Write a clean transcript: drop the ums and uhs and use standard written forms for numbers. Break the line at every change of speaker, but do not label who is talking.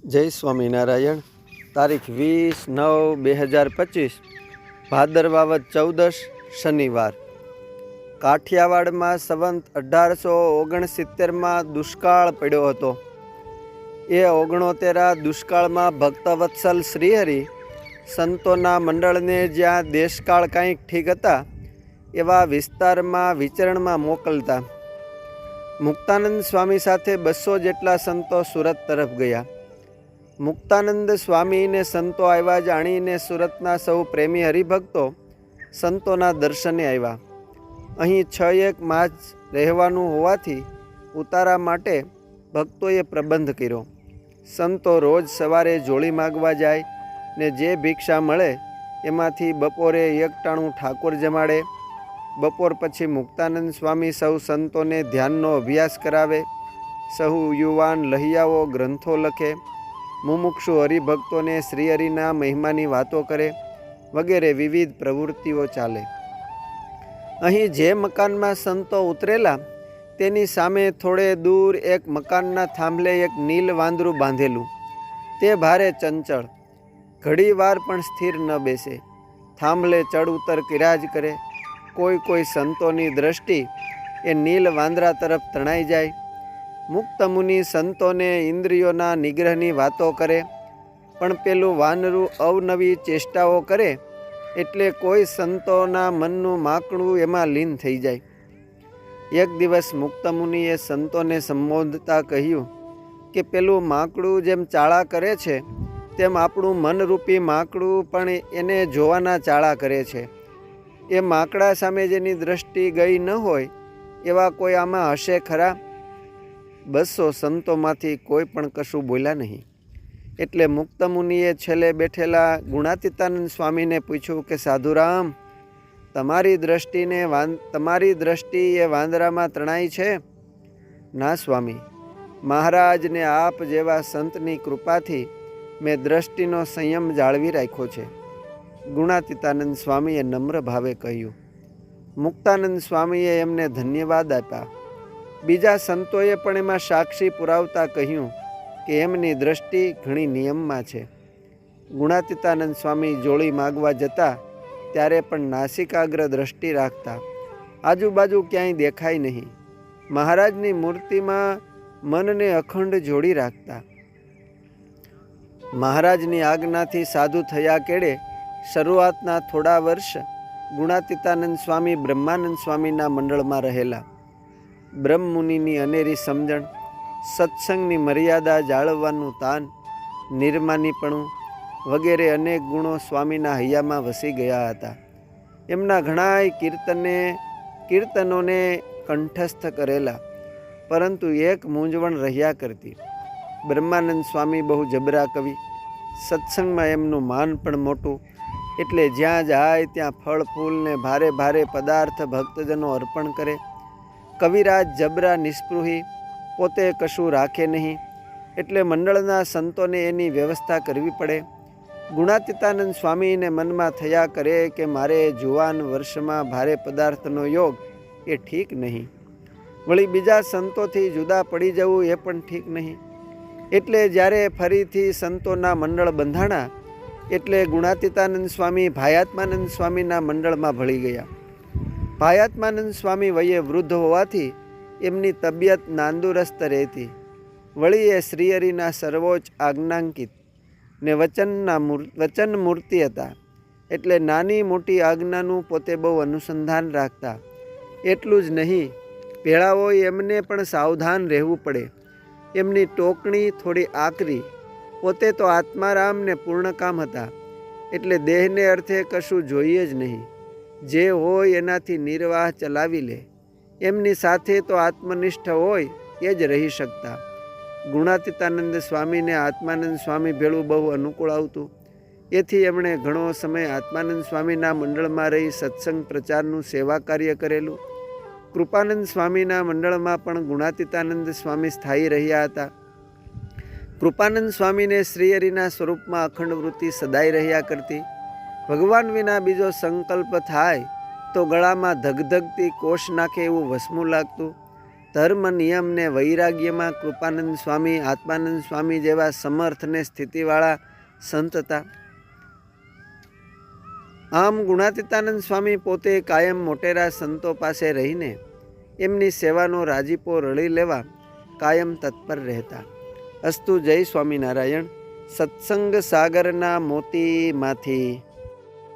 જય સ્વામિનારાયણ. તારીખ 20/9/2025 ભાદરવાવદ 14 શનિવાર. કાઠિયાવાડમાં સંવંત 1869માં દુષ્કાળ પડ્યો હતો. એ 69 દુષ્કાળમાં ભક્તવત્સલ શ્રીહરિ સંતોના મંડળને જ્યાં દેશકાળ કંઈક ઠીક હતા એવા વિસ્તારમાં વિચરણમાં મોકલતા. મુક્તાનંદ સ્વામી સાથે 200 જેટલા સંતો સુરત તરફ ગયા. મુક્તાનંદ સ્વામીને સંતો આવ્યા જાણીને સુરતના સૌ પ્રેમી હરિભક્તો સંતોના દર્શને આવ્યા. અહીં 6 માસ રહેવાનું હોવાથી ઉતારા માટે ભક્તોએ પ્રબંધ કર્યો. સંતો રોજ સવારે જોળી માગવા જાય ને જે ભિક્ષા મળે એમાંથી બપોરે 1 ટાણું ઠાકોર જમાડે. બપોર પછી મુક્તાનંદ સ્વામી સૌ સંતોને ધ્યાનનો અભ્યાસ કરાવે. સહુ યુવાન લહિયાઓ ગ્રંથો લખે. મુમુક્ષુ હરિભક્તોને શ્રીહરિના મહિમાની વાતો કરે વગેરે વિવિધ પ્રવૃત્તિઓ ચાલે. અહીં જે મકાનમાં સંતો ઉતરેલા તેની સામે થોડે દૂર એક મકાનના થાંભલે એક નીલ વાંદરું બાંધેલું. તે ભારે ચંચળ, ઘડી વાર પણ સ્થિર ન બેસે. થાંભલે ચડ ઉતર કર્યા જ કરે. કોઈ સંતોની દ્રષ્ટિ એ નીલ વાંદરા તરફ તણાઈ જાય. મુક્ત મુનિ સંતોને ઇન્દ્રિયોના નિગ્રહની વાતો કરે, પણ પેલું વાનરું અવનવી ચેષ્ટાઓ કરે એટલે કોઈ સંતોના મનનું માકડું એમાં લીન થઈ જાય. એક દિવસ મુક્ત મુનિએ સંતોને સંબોધતા કહ્યું કે પેલું માકડું જેમ ચાળા કરે છે તેમ આપણું મનરૂપી માકડું પણ એને જોવાના ચાળા કરે છે. એ માકડા સામે જેની દ્રષ્ટિ ગઈ ન હોય એવા કોઈ આમાં હશે ખરા? 200 સંતોમાંથી કોઈ પણ કશું બોલ્યા નહીં. એટલે મુક્ત મુનિએ છેલ્લે બેઠેલા ગુણાતીતાનંદ સ્વામીને પૂછ્યું કે સાધુરામ, તમારી દ્રષ્ટિ એ વાંદરામાં તણાઈ છે? ના સ્વામી, મહારાજને આપ જેવા સંતની કૃપાથી મેં દ્રષ્ટિનો સંયમ જાળવી રાખ્યો છે. ગુણાતીતાનંદ સ્વામીએ નમ્ર ભાવે કહ્યું. મુક્તાનંદ સ્વામીએ એમને ધન્યવાદ આપ્યા. બીજા સંતોએ પણ એમાં સાક્ષી પુરાવતા કહ્યું કે એમની દ્રષ્ટિ ઘણી નિયમમાં છે. ગુણાતીતાનંદ સ્વામી જોળી માગવા જતા ત્યારે પણ નાસિકાગ્ર દ્રષ્ટિ રાખતા. આજુબાજુ ક્યાંય દેખાય નહીં. મહારાજની મૂર્તિમાં મનને અખંડ જોડી રાખતા. મહારાજની આજ્ઞાથી સાધુ થયા કેળે શરૂઆતના થોડા વર્ષ ગુણાતીતાનંદ સ્વામી બ્રહ્માનંદ સ્વામીના મંડળમાં રહેલા. બ્રહ્મમુનિની અનેરી સમજણ, સત્સંગની મર્યાદા જાળવવાનું તાન, નિર્માનીપણું વગેરે અનેક ગુણો સ્વામીના હૈયામાં વસી ગયા હતા. એમના ઘણાય કીર્તનોને કંઠસ્થ કરેલા, પરંતુ એક મૂંઝવણ રહ્યા કરતી. બ્રહ્માનંદ સ્વામી બહુ જબરા કવિ, સત્સંગમાં એમનું માન પણ મોટું, એટલે જ્યાં જાય ત્યાં ફળ ફૂલ ને ભારે ભારે પદાર્થ ભક્તજનો અર્પણ કરે. કવિરાજ જબરા નિસ્પૃહી, પોતે કશું રાખે નહીં, એટલે મંડળના સંતોને એની વ્યવસ્થા કરવી પડે. ગુણાતીતાનંદ સ્વામીને મનમાં થયા કરે કે મારે જુવાન વર્ષમાં ભારે પદાર્થનો યોગ એ ઠીક નહીં, વળી બીજા સંતોથી જુદા પડી જવું એ પણ ઠીક નહીં. એટલે જ્યારે ફરીથી સંતોના મંડળ બંધાણા એટલે ગુણાતીતાનંદ સ્વામી ભાયાત્માનંદ સ્વામીના મંડળમાં ભળી ગયા. ભાયાત્માનંદ સ્વામી વયે વૃદ્ધ હોવાથી એમની તબિયત નાંદુરસ્ત રહેતી. વળી એ શ્રીહરિના સર્વોચ્ચ આજ્ઞાંકિત ને વચન મૂર્તિ હતા, એટલે નાની મોટી આજ્ઞાનું પોતે બહુ અનુસંધાન રાખતા. એટલું જ નહીં, ભેળાઓએ એમને પણ સાવધાન રહેવું પડે. એમની ટોકણી થોડી આકરી. પોતે તો આત્મારામ ને પૂર્ણકામ હતા, એટલે દેહને અર્થે કશું જોઈએ જ નહીં. જે હોય એનાથી નિર્વાહ ચલાવી લે. એમની સાથે તો આત્મનિષ્ઠ હોય એ જ રહી શકતા. ગુણાતીતાનંદ સ્વામીને આત્માનંદ સ્વામી ભેળું બહુ અનુકૂળ આવતું. એથી એમણે ઘણો સમય આત્માનંદ સ્વામીના મંડળમાં રહી સત્સંગ પ્રચારનું સેવા કાર્ય કરેલું. કૃપાનંદ સ્વામીના મંડળમાં પણ ગુણાતીતાનંદ સ્વામી સ્થાયી રહ્યા હતા. કૃપાનંદ સ્વામીને શ્રીહરિના સ્વરૂપમાં અખંડ વૃત્તિ સદાય રહ્યા કરતી. ભગવાન વિના બીજો સંકલ્પ થાય તો ગળામાં ધગધગતી કોષ નાખે એવું વસમું લાગતું. ધર્મ નિયમ ને વૈરાગ્યમાં કૃપાનંદ સ્વામી, આત્માનંદ સ્વામી જેવા સમર્થ ને સ્થિતિવાળા સંત હતા. આમ ગુણાતીતાનંદ સ્વામી પોતે કાયમ મોટેરા સંતો પાસે રહીને એમની સેવાનો રાજીપો રળી લેવા કાયમ તત્પર રહેતા. અસ્તુ. જય સ્વામિનારાયણ. સત્સંગ સાગરના મોતીમાંથી